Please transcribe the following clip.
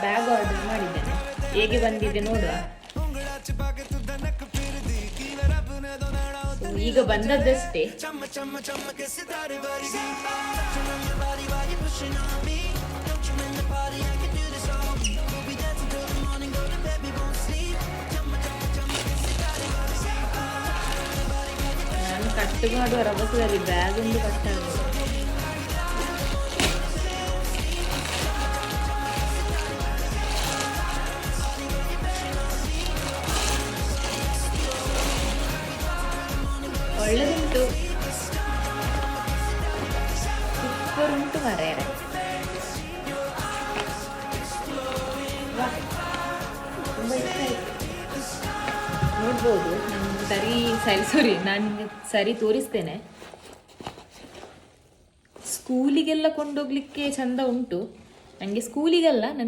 Bag order ಮಾಡಿದ್ದೇನೆ, ಹೇಗೆ ಬಂದಿದೆ ನೋಡುವ. ಈಗ ಬಂದದ್ದಷ್ಟೇ. ನಾನು ಕಟ್ಟು ಮಾಡುವ ರಭಸದಲ್ಲಿ ಬ್ಯಾಗ್ ಒಂದು ಕಷ್ಟ ಆಗಿದೆ. ಒಳ್ಳೆದುಂಟು, ಸೂಪರ್ ಉಂಟು ಮಾರ್ರೆ. ತುಂಬ ಇಷ್ಟ ಆಯಿತು. ನೋಡ್ಬೋದು, ನಾನು ನಾನು ಸರಿ ತೋರಿಸ್ತೇನೆ. ಸ್ಕೂಲಿಗೆಲ್ಲ ಕೊಂಡೋಗ್ಲಿಕ್ಕೆ ಚಂದ ಉಂಟು. ನನಗೆ ಸ್ಕೂಲಿಗೆಲ್ಲ